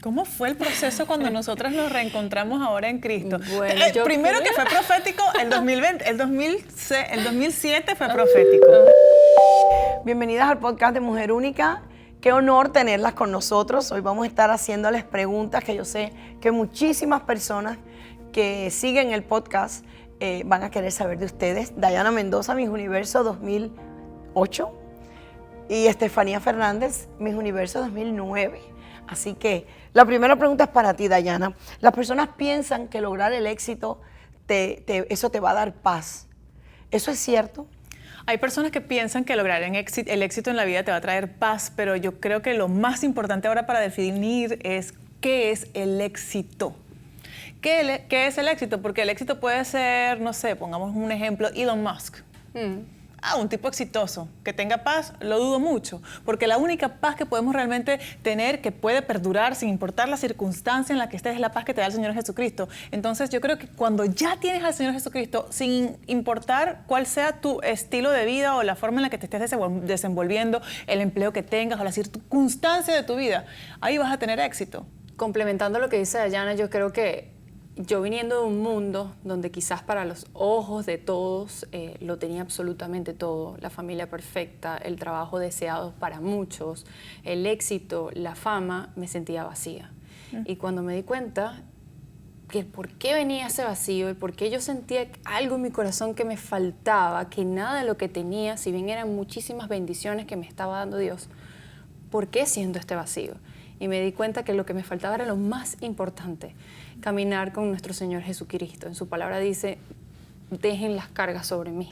¿Cómo fue el proceso cuando nosotras nos reencontramos ahora en Cristo? Bueno, Primero que fue profético, el 2007 fue profético. Bienvenidas al podcast de Mujer Única. Qué honor tenerlas con nosotros. Hoy vamos a estar haciéndoles preguntas que yo sé que muchísimas personas que siguen el podcast van a querer saber de ustedes. Dayana Mendoza, Miss Universo 2008. Y Estefanía Fernández, Miss Universo 2009. Así que la primera pregunta es para ti, Dayana. Las personas piensan que lograr el éxito, eso te va a dar paz. ¿Eso es cierto? Hay personas que piensan que lograr el éxito en la vida te va a traer paz, pero yo creo que lo más importante ahora para definir es qué es el éxito. ¿Qué es el éxito? Porque el éxito puede ser, no sé, pongamos un ejemplo, Elon Musk. Un tipo exitoso, que tenga paz, lo dudo mucho, porque la única paz que podemos realmente tener, que puede perdurar sin importar la circunstancia en la que estés, es la paz que te da el Señor Jesucristo. Entonces yo creo que cuando ya tienes al Señor Jesucristo, sin importar cuál sea tu estilo de vida o la forma en la que te estés desenvolviendo, el empleo que tengas o la circunstancia de tu vida, ahí vas a tener éxito. Complementando lo que dice Dayana, yo creo que yo viniendo de un mundo donde quizás para los ojos de todos lo tenía absolutamente todo, la familia perfecta, el trabajo deseado para muchos, el éxito, la fama, me sentía vacía. Y cuando me di cuenta que por qué venía ese vacío y por qué yo sentía algo en mi corazón que me faltaba, que nada de lo que tenía, si bien eran muchísimas bendiciones que me estaba dando Dios, ¿por qué siento este vacío? Y me di cuenta que lo que me faltaba era lo más importante, caminar con nuestro Señor Jesucristo. En su palabra dice, dejen las cargas sobre mí.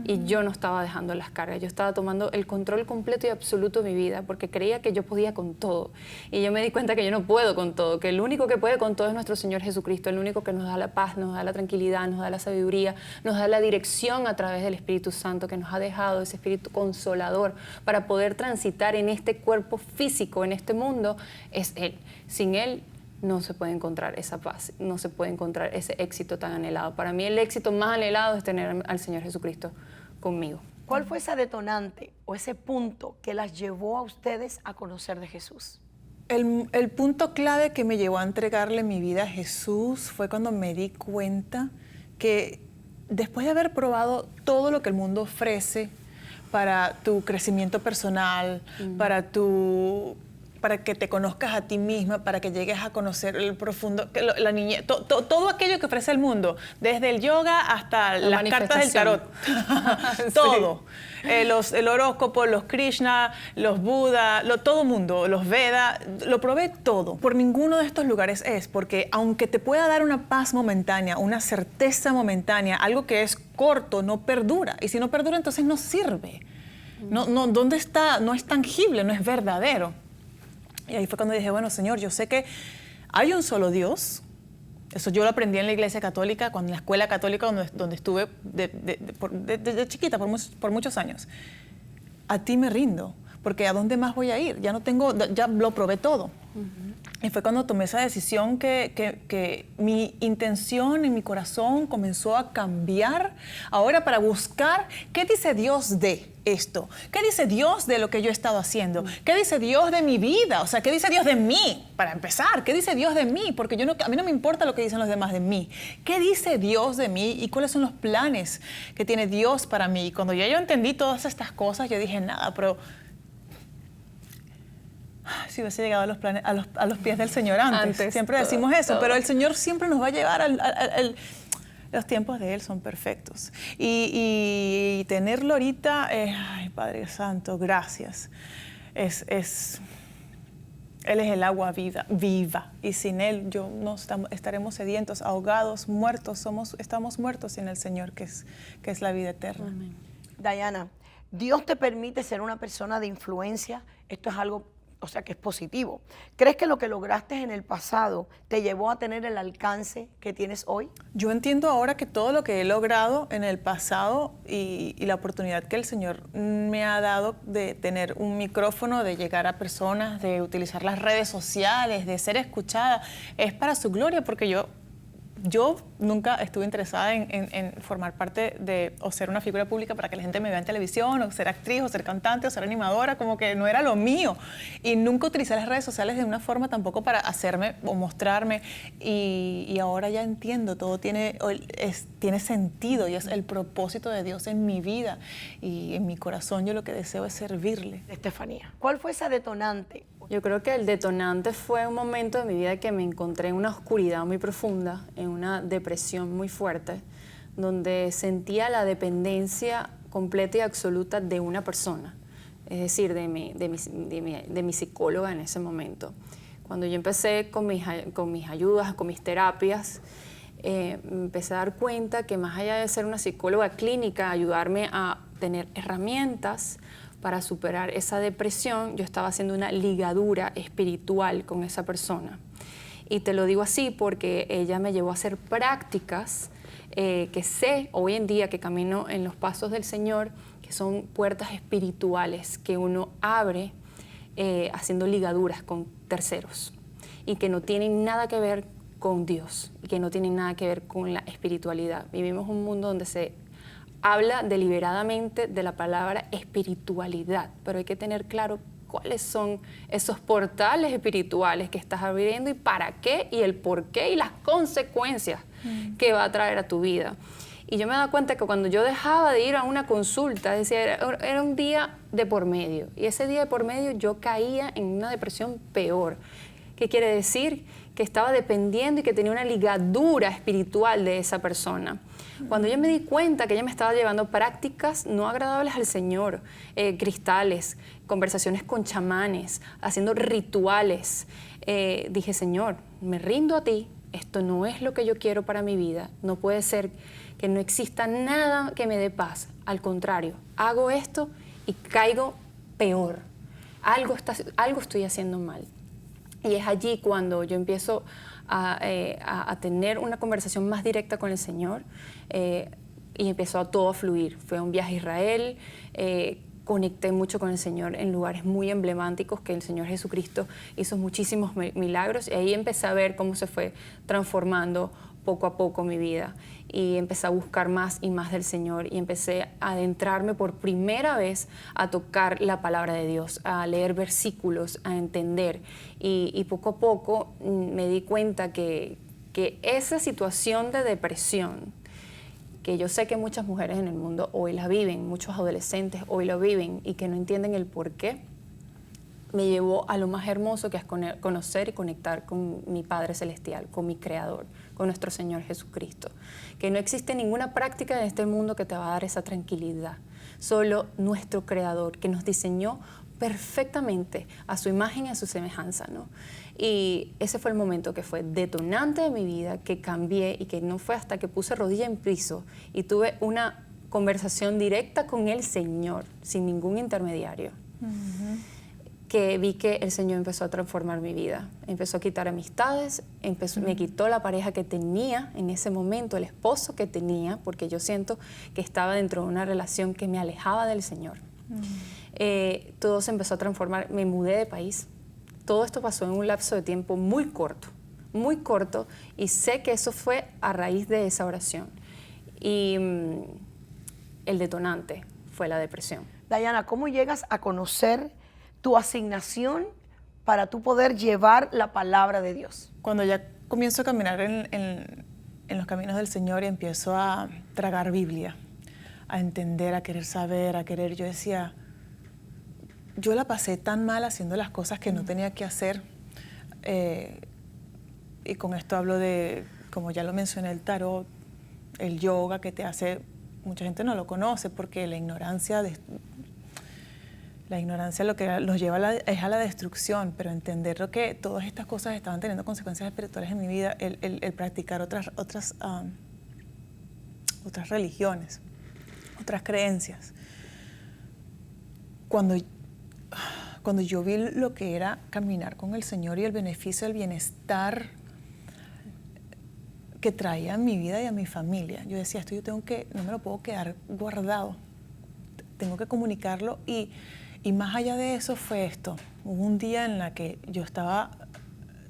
Y yo no estaba dejando las cargas, yo estaba tomando el control completo y absoluto de mi vida porque creía que yo podía con todo. Y yo me di cuenta que yo no puedo con todo, que el único que puede con todo es nuestro Señor Jesucristo, el único que nos da la paz, nos da la tranquilidad, nos da la sabiduría, nos da la dirección a través del Espíritu Santo, que nos ha dejado ese Espíritu consolador para poder transitar en este cuerpo físico, en este mundo, es Él. Sin Él no se puede encontrar esa paz, no se puede encontrar ese éxito tan anhelado. Para mí el éxito más anhelado es tener al Señor Jesucristo conmigo. ¿Cuál fue esa detonante o ese punto que las llevó a ustedes a conocer de Jesús? El punto clave que me llevó a entregarle mi vida a Jesús fue cuando me di cuenta que después de haber probado todo lo que el mundo ofrece para tu crecimiento personal, para que te conozcas a ti misma, para que llegues a conocer el profundo, la niñez, todo aquello que ofrece el mundo, desde el yoga hasta las cartas del tarot, todo. El horóscopo, los Krishna, los Buda, todo mundo, los Veda, lo probé todo. Por ninguno de estos lugares porque aunque te pueda dar una paz momentánea, una certeza momentánea, algo que es corto, no perdura. Y si no perdura, entonces no sirve. ¿Dónde está? No es tangible, no es verdadero. Y ahí fue cuando dije, bueno, Señor, yo sé que hay un solo Dios. Eso yo lo aprendí en la iglesia católica, en la escuela católica donde estuve desde chiquita, por muchos años. A ti me rindo, porque ¿a dónde más voy a ir? Ya lo probé todo. Y fue cuando tomé esa decisión que mi intención en mi corazón comenzó a cambiar ahora para buscar qué dice Dios de esto, qué dice Dios de lo que yo he estado haciendo, qué dice Dios de mi vida, o sea, qué dice Dios de mí, para empezar, qué dice Dios de mí, porque a mí no me importa lo que dicen los demás de mí, qué dice Dios de mí y cuáles son los planes que tiene Dios para mí. Y cuando ya yo entendí todas estas cosas, yo dije, nada, pero si hubiese llegado a los pies del Señor antes. Siempre decimos eso, pero el Señor siempre nos va a llevar los tiempos de Él son perfectos. Y tenerlo ahorita, ay, Padre Santo, gracias. Él es el agua viva. Y sin Él estaremos sedientos, ahogados, muertos. Estamos muertos sin el Señor, que es la vida eterna. Amén. Dayana, Dios te permite ser una persona de influencia. Esto es algo, o sea, que es positivo. ¿Crees que lo que lograste en el pasado te llevó a tener el alcance que tienes hoy? Yo entiendo ahora que todo lo que he logrado en el pasado y la oportunidad que el Señor me ha dado de tener un micrófono, de llegar a personas, de utilizar las redes sociales, de ser escuchada, es para su gloria, porque yo yo nunca estuve interesada en formar parte de, o ser una figura pública para que la gente me vea en televisión, o ser actriz, o ser cantante, o ser animadora, como que no era lo mío. Y nunca utilicé las redes sociales de una forma tampoco para hacerme o mostrarme. Y ahora ya entiendo, todo tiene sentido y es el propósito de Dios en mi vida. Y en mi corazón yo lo que deseo es servirle. Estefanía, ¿cuál fue esa detonante? Yo creo que el detonante fue un momento de mi vida que me encontré en una oscuridad muy profunda, en una depresión muy fuerte, donde sentía la dependencia completa y absoluta de una persona, es decir, de mi psicóloga en ese momento. Cuando yo empecé con mis ayudas, con mis terapias, me empecé a dar cuenta que más allá de ser una psicóloga clínica, ayudarme a tener herramientas para superar esa depresión, yo estaba haciendo una ligadura espiritual con esa persona. Y te lo digo así porque ella me llevó a hacer prácticas que sé hoy en día que camino en los pasos del Señor, que son puertas espirituales que uno abre haciendo ligaduras con terceros y que no tienen nada que ver con Dios y que no tienen nada que ver con la espiritualidad. Vivimos un mundo donde se habla deliberadamente de la palabra espiritualidad, pero hay que tener claro cuáles son esos portales espirituales que estás abriendo y para qué y el por qué y las consecuencias que va a traer a tu vida. Y yo me daba cuenta que cuando yo dejaba de ir a una consulta, decía, era un día de por medio, y ese día de por medio yo caía en una depresión peor. ¿Qué quiere decir? Que estaba dependiendo y que tenía una ligadura espiritual de esa persona. Cuando yo me di cuenta que ella me estaba llevando prácticas no agradables al Señor, cristales, conversaciones con chamanes, haciendo rituales, dije, Señor, me rindo a ti, esto no es lo que yo quiero para mi vida, no puede ser que no exista nada que me dé paz, al contrario, hago esto y caigo peor, algo estoy haciendo mal. Y es allí cuando yo empiezo a tener una conversación más directa con el Señor y empezó todo a fluir. Fue un viaje a Israel, conecté mucho con el Señor en lugares muy emblemáticos que el Señor Jesucristo hizo muchísimos milagros y ahí empecé a ver cómo se fue transformando poco a poco mi vida y empecé a buscar más y más del Señor y empecé a adentrarme por primera vez a tocar la palabra de Dios, a leer versículos, a entender y poco a poco me di cuenta que esa situación de depresión, que yo sé que muchas mujeres en el mundo hoy la viven, muchos adolescentes hoy lo viven y que no entienden el por qué, me llevó a lo más hermoso que es conocer y conectar con mi Padre Celestial, con mi Creador, con nuestro Señor Jesucristo. Que no existe ninguna práctica en este mundo que te va a dar esa tranquilidad. Solo nuestro Creador, que nos diseñó perfectamente a su imagen y a su semejanza, ¿no? Y ese fue el momento que fue detonante de mi vida, que cambié y que no fue hasta que puse rodilla en piso y tuve una conversación directa con el Señor, sin ningún intermediario. Que vi que el Señor empezó a transformar mi vida. Empezó a quitar amistades, me quitó la pareja que tenía en ese momento, el esposo que tenía, porque yo siento que estaba dentro de una relación que me alejaba del Señor. Todo se empezó a transformar, me mudé de país. Todo esto pasó en un lapso de tiempo muy corto, y sé que eso fue a raíz de esa oración. Y el detonante fue la depresión. Dayana, ¿cómo llegas a conocer tu asignación para tú poder llevar la palabra de Dios? Cuando ya comienzo a caminar en los caminos del Señor y empiezo a tragar Biblia, a entender, a querer saber, a querer, yo decía, yo la pasé tan mal haciendo las cosas que no tenía que hacer. Y con esto hablo de, como ya lo mencioné, el tarot, el yoga que te hace, mucha gente no lo conoce porque la ignorancia lo que nos lleva es a la destrucción, pero entender lo que todas estas cosas estaban teniendo consecuencias espirituales en mi vida, el practicar otras religiones, otras creencias. Cuando yo vi lo que era caminar con el Señor y el beneficio, el bienestar que traía a mi vida y a mi familia, yo decía, esto no me lo puedo quedar guardado, tengo que comunicarlo y más allá de eso fue esto. Hubo un día en la que yo estaba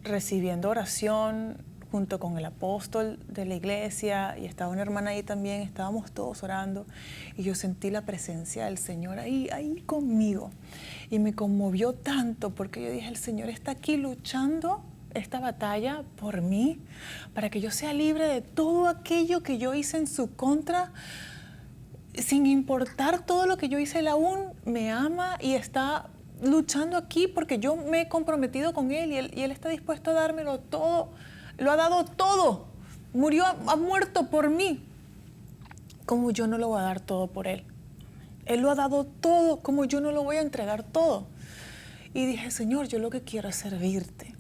recibiendo oración junto con el apóstol de la iglesia, y estaba una hermana ahí también, estábamos todos orando, y yo sentí la presencia del Señor ahí conmigo. Y me conmovió tanto, porque yo dije, el Señor está aquí luchando esta batalla por mí, para que yo sea libre de todo aquello que yo hice en su contra. Sin importar todo lo que yo hice, Él aún me ama y está luchando aquí porque yo me he comprometido con Él y Él está dispuesto a dármelo todo. Lo ha dado todo. Ha muerto por mí. ¿Cómo yo no lo voy a dar todo por Él? Él lo ha dado todo. ¿Cómo yo no lo voy a entregar todo? Y dije, Señor, yo lo que quiero es servirte.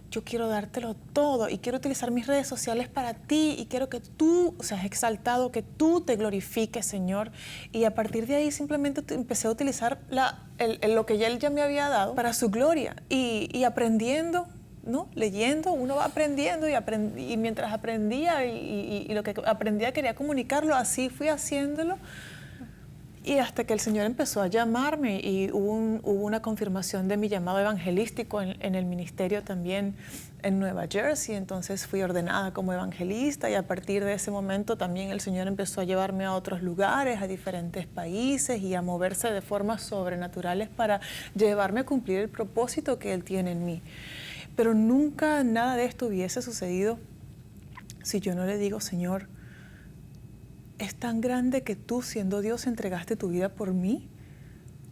Yo quiero dártelo todo y quiero utilizar mis redes sociales para ti y quiero que tú seas exaltado, que tú te glorifiques, Señor. Y a partir de ahí simplemente empecé a utilizar lo que Él ya me había dado para su gloria y aprendiendo, ¿no? Leyendo, uno va aprendiendo y mientras aprendía y lo que aprendía quería comunicarlo, así fui haciéndolo. Y hasta que el Señor empezó a llamarme y hubo una confirmación de mi llamado evangelístico en el ministerio también en Nueva Jersey. Entonces fui ordenada como evangelista y a partir de ese momento también el Señor empezó a llevarme a otros lugares, a diferentes países y a moverse de formas sobrenaturales para llevarme a cumplir el propósito que Él tiene en mí. Pero nunca nada de esto hubiese sucedido si yo no le digo, Señor, es tan grande que tú, siendo Dios, entregaste tu vida por mí.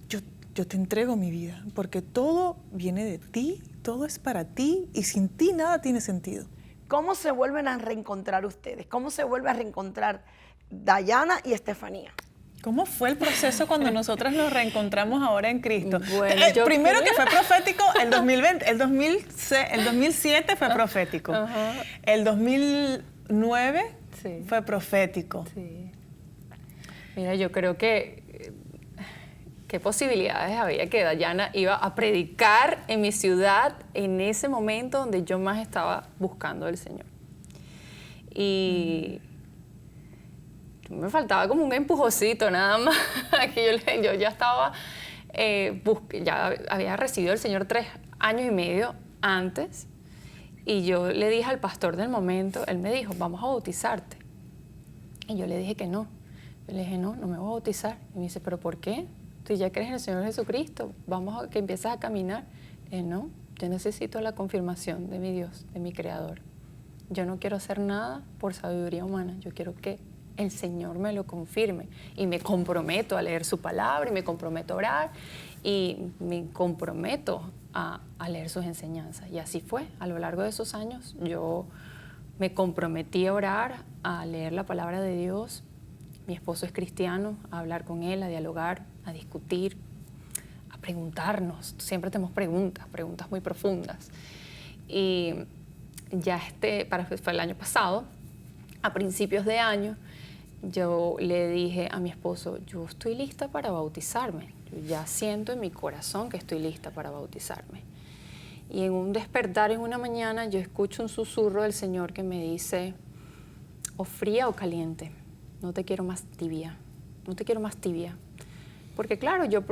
Yo te entrego mi vida, porque todo viene de ti, todo es para ti y sin ti nada tiene sentido. ¿Cómo se vuelven a reencontrar ustedes? ¿Cómo se vuelve a reencontrar Dayana y Estefanía? ¿Cómo fue el proceso cuando nosotras nos reencontramos ahora en Cristo? Bueno, primero que fue profético, el 2007 fue profético. El 2009 sí. Fue profético. Sí. Mira, yo creo que qué posibilidades había que Dayana iba a predicar en mi ciudad en ese momento donde yo más estaba buscando al Señor. Y me faltaba como un empujoncito nada más. yo ya estaba, ya había recibido al Señor 3 años y medio antes. Y yo le dije al pastor del momento, él me dijo, vamos a bautizarte. Y yo le dije que no. Yo le dije, no me voy a bautizar. Y me dice, ¿pero por qué? Tú ya crees en el Señor Jesucristo, vamos a que empieces a caminar. No, yo necesito la confirmación de mi Dios, de mi Creador. Yo no quiero hacer nada por sabiduría humana, yo quiero que el Señor me lo confirme. Y me comprometo a leer su palabra, y me comprometo a orar, y me comprometo a leer sus enseñanzas. Y así fue. A lo largo de esos años yo me comprometí a orar, a leer la palabra de Dios. Mi esposo es cristiano, a hablar con él, a dialogar, a discutir, a preguntarnos. Siempre tenemos preguntas muy profundas. Y ya fue el año pasado, a principios de año, yo le dije a mi esposo, yo estoy lista para bautizarme. Yo ya siento en mi corazón que estoy lista para bautizarme. Y en un despertar en una mañana yo escucho un susurro del Señor que me dice, o fría o caliente, no te quiero más tibia, no te quiero más tibia. Porque claro, yo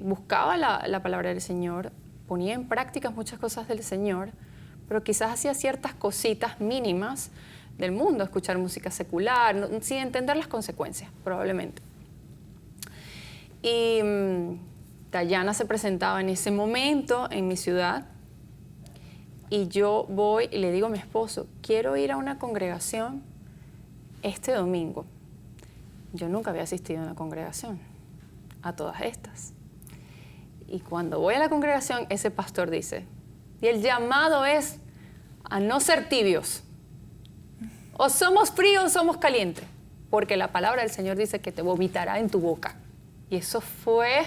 buscaba la palabra del Señor, ponía en práctica muchas cosas del Señor, pero quizás hacía ciertas cositas mínimas del mundo, escuchar música secular, sin entender las consecuencias, probablemente. Y Dayana se presentaba en ese momento en mi ciudad y yo voy y le digo a mi esposo, quiero ir a una congregación este domingo. Yo nunca había asistido a una congregación, a todas estas. Y cuando voy a la congregación, ese pastor dice, y el llamado es a no ser tibios. O somos fríos o somos calientes, porque la palabra del Señor dice que te vomitará en tu boca. Y eso fue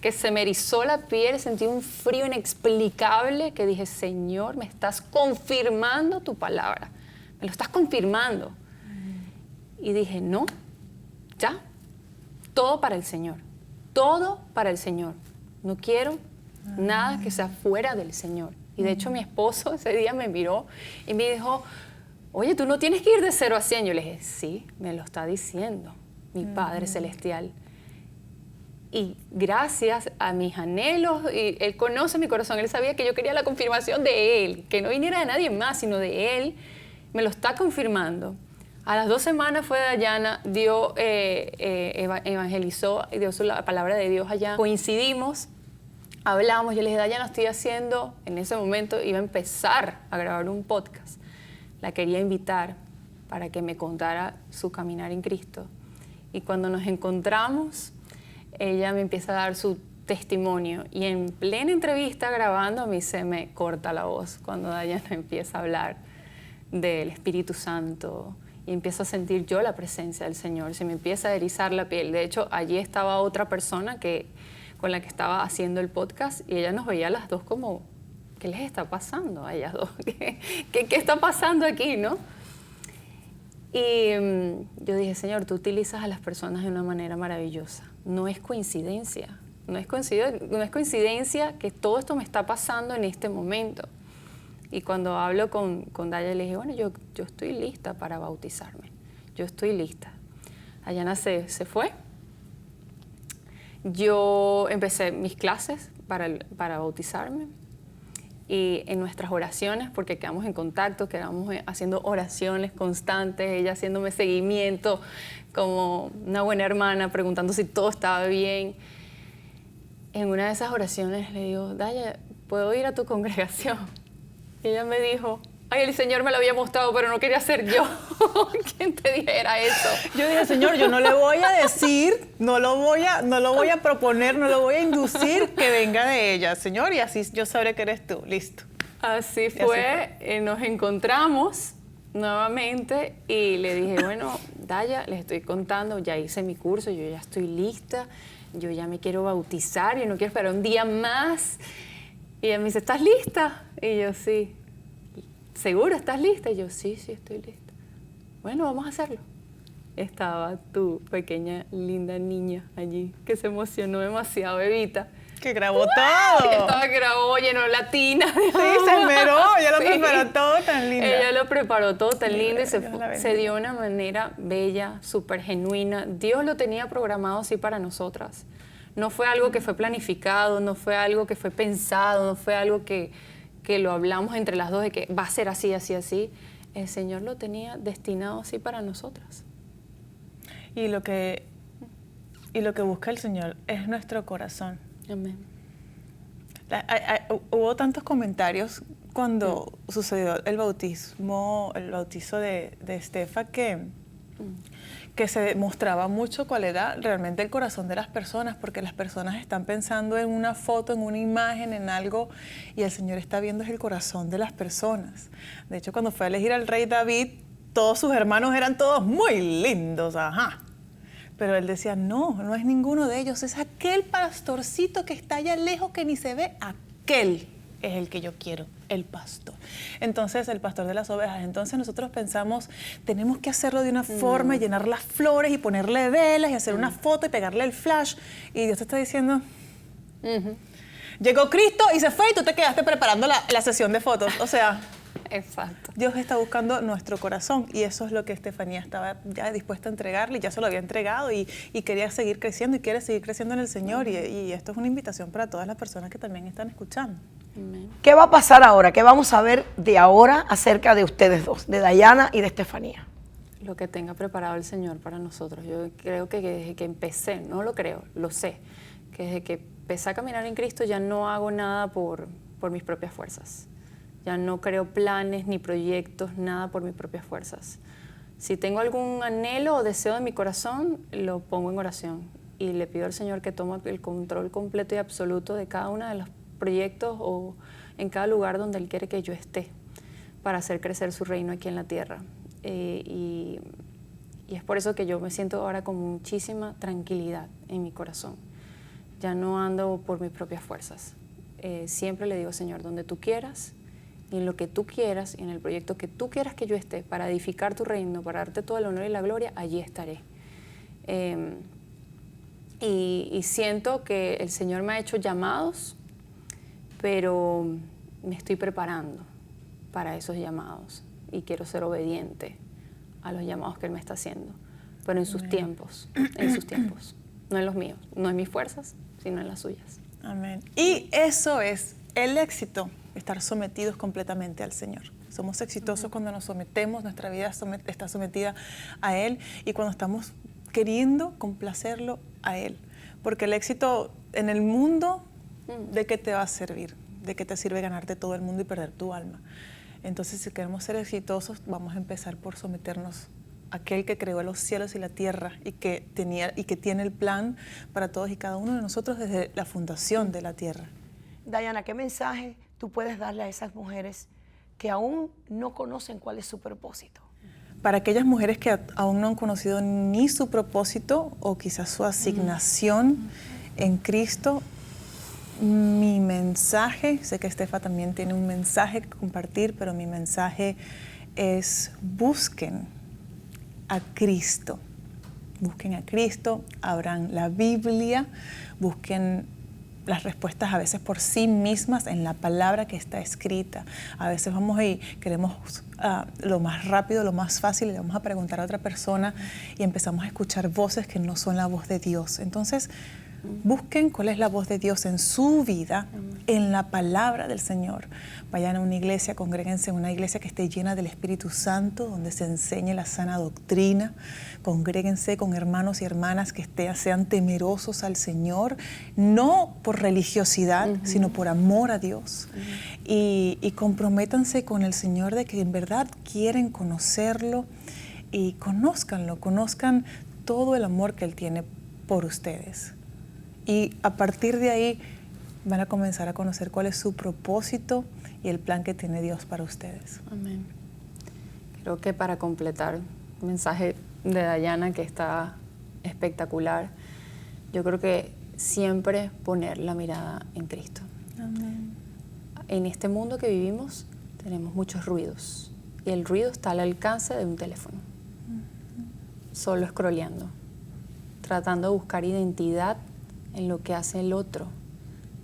que se me erizó la piel, sentí un frío inexplicable que dije, Señor, me estás confirmando tu palabra, me lo estás confirmando. Y dije, no, ya, todo para el Señor, todo para el Señor. No quiero nada que sea fuera del Señor. Y de hecho mi esposo ese día me miró y me dijo, oye, tú no tienes que ir de 0 a 100. Yo le dije, sí, me lo está diciendo mi Padre Celestial. Y gracias a mis anhelos, y Él conoce mi corazón, Él sabía que yo quería la confirmación de Él, que no viniera de nadie más, sino de Él, me lo está confirmando. A las 2 semanas fue Dayana, evangelizó y dio la palabra de Dios allá. Coincidimos, hablamos, yo le dije, Dayana, estoy haciendo, en ese momento iba a empezar a grabar un podcast. La quería invitar para que me contara su caminar en Cristo. Y cuando nos encontramos, ella me empieza a dar su testimonio. Y en plena entrevista grabando, a mí se me corta la voz cuando Dayana empieza a hablar del Espíritu Santo. Y empiezo a sentir yo la presencia del Señor. Se me empieza a erizar la piel. De hecho, allí estaba otra persona con la que estaba haciendo el podcast y ella nos veía a las dos como, ¿qué les está pasando a ellas dos? ¿Qué está pasando aquí, no? Y yo dije, Señor, tú utilizas a las personas de una manera maravillosa. No es coincidencia. No es coincidencia que todo esto me está pasando en este momento. Y cuando hablo con Daya, le dije, bueno, yo estoy lista para bautizarme. Yo estoy lista. Dayana se fue. Yo empecé mis clases para bautizarme. Y en nuestras oraciones, porque quedamos en contacto, quedamos haciendo oraciones constantes, ella haciéndome seguimiento como una buena hermana, preguntando si todo estaba bien. En una de esas oraciones le digo, Daya, ¿puedo ir a tu congregación? Y ella me dijo, ay, el Señor me lo había mostrado, pero no quería ser yo. ¿Quién te dijera eso? Yo dije, Señor, yo no le voy a decir, no lo voy a proponer, no lo voy a inducir que venga de ella, Señor, y así yo sabré que eres tú. Listo. Así fue. Nos encontramos nuevamente y le dije, bueno, Daya, les estoy contando, ya hice mi curso, yo ya estoy lista, yo ya me quiero bautizar, yo no quiero esperar un día más. Y ella me dice, ¿estás lista? Y yo, sí. ¿Seguro estás lista? Y yo, sí, estoy lista. Bueno, vamos a hacerlo. Estaba tu pequeña, linda niña allí, que se emocionó demasiado, Evita. Que grabó todo. Grabó, llenó la tina. Sí, se esmeró, ella lo preparó todo tan lindo. Ella lo preparó todo tan lindo y se dio de una manera bella, súper genuina. Dios lo tenía programado así para nosotras. No fue algo que fue planificado, no fue algo que fue pensado, no fue algo que lo hablamos entre las dos de que va a ser así, así, así. El Señor lo tenía destinado así para nosotras. Y lo que busca el Señor es nuestro corazón. Amén. Hubo tantos comentarios cuando sucedió el bautizo de Estefa que se mostraba mucho cuál era realmente el corazón de las personas, porque las personas están pensando en una foto, en una imagen, en algo, y el Señor está viendo es el corazón de las personas. De hecho, cuando fue a elegir al rey David, todos sus hermanos eran todos muy lindos, ajá. Pero él decía, no es ninguno de ellos, es aquel pastorcito que está allá lejos que ni se ve, aquel es el que yo quiero, el pastor. Entonces, el pastor de las ovejas. Entonces nosotros pensamos, tenemos que hacerlo de una forma, llenar las flores y ponerle velas y hacer una foto y pegarle el flash. Y Dios te está diciendo, llegó Cristo y se fue y tú te quedaste preparando la sesión de fotos. O sea, exacto. Dios está buscando nuestro corazón y eso es lo que Estefanía estaba ya dispuesta a entregarle, ya se lo había entregado y quería seguir creciendo y quiere seguir creciendo en el Señor y esto es una invitación para todas las personas que también están escuchando. Amén. ¿Qué va a pasar ahora? ¿Qué vamos a ver de ahora acerca de ustedes dos, de Dayana y de Estefanía? Lo que tenga preparado el Señor para nosotros. Yo creo que desde que empecé, no lo creo, lo sé, que desde que empecé a caminar en Cristo ya no hago nada por mis propias fuerzas. Ya no creo planes ni proyectos, nada por mis propias fuerzas. Si tengo algún anhelo o deseo de mi corazón, lo pongo en oración y le pido al Señor que tome el control completo y absoluto de cada uno de los proyectos o en cada lugar donde Él quiere que yo esté para hacer crecer su reino aquí en la tierra. Y es por eso que yo me siento ahora con muchísima tranquilidad en mi corazón. Ya no ando por mis propias fuerzas. Siempre le digo, Señor, donde tú quieras, y en lo que tú quieras, y en el proyecto que tú quieras que yo esté, para edificar tu reino, para darte todo el honor y la gloria, allí estaré. Y siento que el Señor me ha hecho llamados, pero me estoy preparando para esos llamados y quiero ser obediente a los llamados que Él me está haciendo, pero en sus tiempos, en sus tiempos. no en los míos, no en mis fuerzas, sino en las suyas. Amén. Y eso es el éxito, estar sometidos completamente al Señor. Somos exitosos cuando nos sometemos, nuestra vida está sometida a Él y cuando estamos queriendo complacerlo a Él. Porque el éxito en el mundo, ¿de qué te va a servir? ¿De qué te sirve ganarte todo el mundo y perder tu alma? Entonces, si queremos ser exitosos, vamos a empezar por someternos a aquel que creó los cielos y la tierra y que tiene el plan para todos y cada uno de nosotros desde la fundación de la tierra. Diana, ¿qué mensaje tú puedes darle a esas mujeres que aún no conocen cuál es su propósito? Para aquellas mujeres que aún no han conocido ni su propósito o quizás su asignación en Cristo, mi mensaje, sé que Estefa también tiene un mensaje que compartir, pero mi mensaje es busquen a Cristo. Busquen a Cristo, abran la Biblia, busquen las respuestas a veces por sí mismas en la palabra que está escrita. A veces vamos y queremos lo más rápido, lo más fácil, y le vamos a preguntar a otra persona y empezamos a escuchar voces que no son la voz de Dios. Entonces, busquen cuál es la voz de Dios en su vida, en la palabra del Señor. Vayan a una iglesia, congréguense en una iglesia que esté llena del Espíritu Santo, donde se enseñe la sana doctrina. Congréguense con hermanos y hermanas que sean temerosos al Señor, no por religiosidad, sino por amor a Dios. Y comprométanse con el Señor de que en verdad quieren conocerlo y conózcanlo, conozcan todo el amor que Él tiene por ustedes. Y a partir de ahí van a comenzar a conocer cuál es su propósito y el plan que tiene Dios para ustedes. Amén. Creo que para completar el mensaje de Diana, que está espectacular, yo creo que siempre poner la mirada en Cristo. Amén. En este mundo que vivimos tenemos muchos ruidos y el ruido está al alcance de un teléfono. Solo scrolleando, tratando de buscar identidad en lo que hace el otro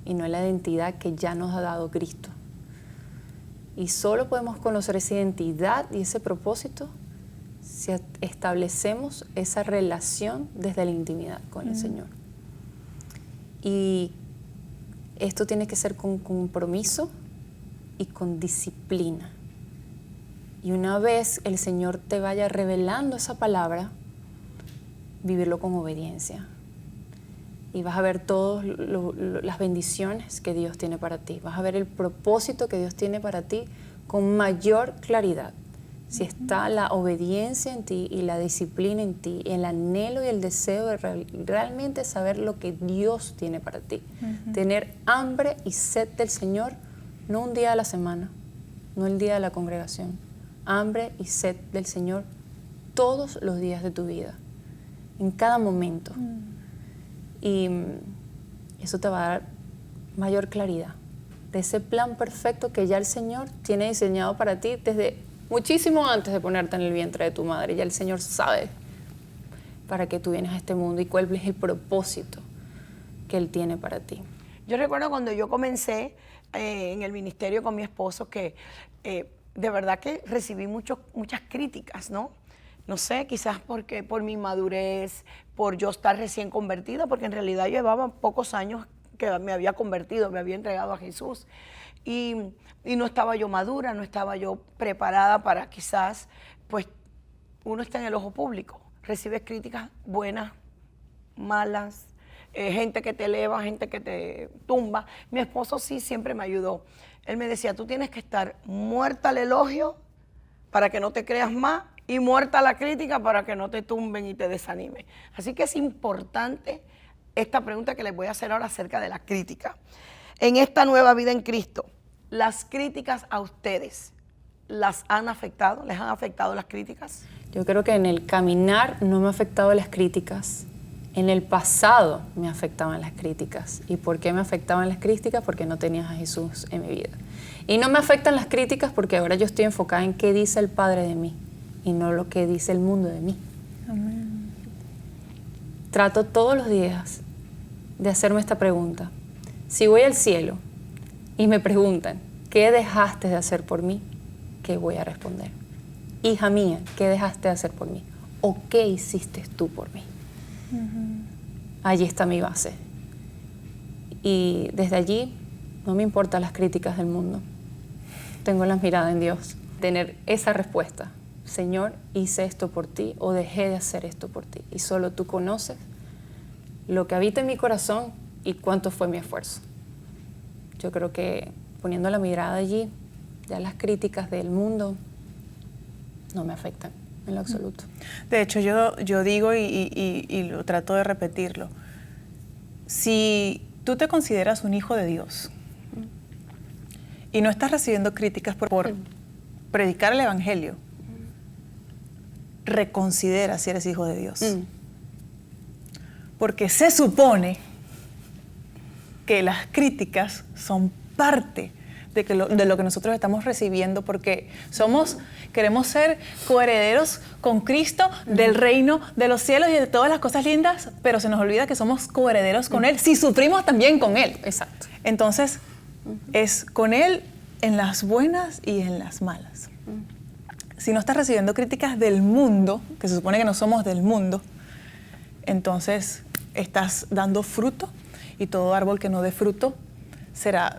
y no en la identidad que ya nos ha dado Cristo. Y solo podemos conocer esa identidad y ese propósito si establecemos esa relación desde la intimidad con el Señor. Y esto tiene que ser con compromiso y con disciplina. Y una vez el Señor te vaya revelando esa palabra, vivirlo con obediencia. Y vas a ver todas las bendiciones que Dios tiene para ti. Vas a ver el propósito que Dios tiene para ti con mayor claridad. Si está la obediencia en ti y la disciplina en ti, el anhelo y el deseo de realmente saber lo que Dios tiene para ti. Tener hambre y sed del Señor, no un día a la semana, no el día de la congregación. Hambre y sed del Señor todos los días de tu vida, en cada momento. Y eso te va a dar mayor claridad de ese plan perfecto que ya el Señor tiene diseñado para ti desde muchísimo antes de ponerte en el vientre de tu madre. Ya el Señor sabe para qué tú vienes a este mundo y cuál es el propósito que Él tiene para ti. Yo recuerdo cuando yo comencé en el ministerio con mi esposo que de verdad que recibí muchas críticas, ¿no? No sé, quizás porque por mi madurez, por yo estar recién convertida, porque en realidad llevaba pocos años que me había convertido, me había entregado a Jesús. Y no estaba yo madura, no estaba yo preparada para quizás, pues uno está en el ojo público, recibes críticas buenas, malas, gente que te eleva, gente que te tumba. Mi esposo sí siempre me ayudó. Él me decía, tú tienes que estar muerta al elogio para que no te creas más y muerta la crítica para que no te tumben y te desanimen. Así que es importante esta pregunta que les voy a hacer ahora acerca de la crítica. En esta nueva vida en Cristo, ¿las críticas a ustedes las han afectado? ¿Les han afectado las críticas? Yo creo que en el caminar no me ha afectado las críticas. En el pasado me afectaban las críticas. ¿Y por qué me afectaban las críticas? Porque no tenías a Jesús en mi vida. Y no me afectan las críticas porque ahora yo estoy enfocada en qué dice el Padre de mí y no lo que dice el mundo de mí. Amén. Trato todos los días de hacerme esta pregunta. Si voy al cielo y me preguntan, ¿qué dejaste de hacer por mí? ¿Qué voy a responder? Hija mía, ¿qué dejaste de hacer por mí? ¿O qué hiciste tú por mí? allí está mi base. Y desde allí no me importan las críticas del mundo. Tengo la mirada en Dios. Tener esa respuesta, Señor, hice esto por ti o dejé de hacer esto por ti. Y solo tú conoces lo que habita en mi corazón y cuánto fue mi esfuerzo. Yo creo que poniendo la mirada allí, ya las críticas del mundo no me afectan en lo absoluto. De hecho, yo digo y lo trato de repetirlo. Si tú te consideras un hijo de Dios y no estás recibiendo críticas por predicar el Evangelio, reconsidera si eres hijo de Dios. Porque se supone que las críticas son parte de lo que nosotros estamos recibiendo, porque queremos ser coherederos con Cristo del reino de los cielos y de todas las cosas lindas, pero se nos olvida que somos coherederos con Él, si sufrimos también con Él. Exacto. Entonces, es con Él en las buenas y en las malas. Si no estás recibiendo críticas del mundo, que se supone que no somos del mundo, entonces estás dando fruto, y todo árbol que no dé fruto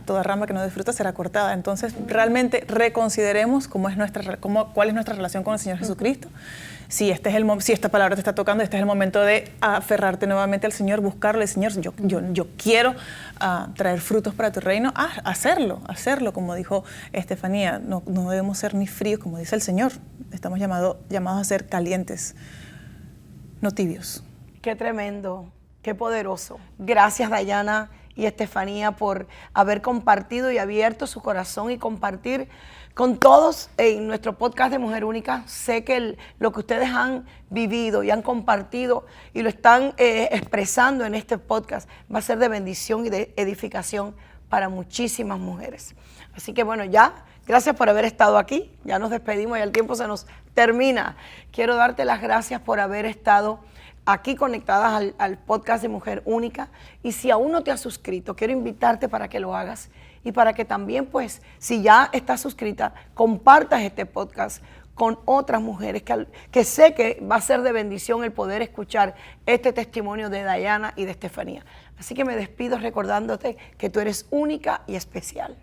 toda rama que no dé fruto será cortada. Entonces, realmente reconsideremos cuál es nuestra relación con el Señor Jesucristo. Si esta palabra te está tocando, este es el momento de aferrarte nuevamente al Señor, buscarle, Señor, yo quiero traer frutos para tu reino, hacerlo, como dijo Estefanía. No debemos ser ni fríos, como dice el Señor. Estamos llamados a ser calientes, no tibios. Qué tremendo, qué poderoso. Gracias, Dayana y Estefanía, por haber compartido y abierto su corazón y compartir con todos en nuestro podcast de Mujer Única. Sé que lo que ustedes han vivido y han compartido y lo están expresando en este podcast va a ser de bendición y de edificación para muchísimas mujeres. Así que bueno, ya, gracias por haber estado aquí. Ya nos despedimos y el tiempo se nos termina. Quiero darte las gracias por haber estado aquí conectadas al podcast de Mujer Única. Y si aún no te has suscrito, quiero invitarte para que lo hagas y para que también, pues, si ya estás suscrita, compartas este podcast con otras mujeres que sé que va a ser de bendición el poder escuchar este testimonio de Dayana y de Estefanía. Así que me despido recordándote que tú eres única y especial.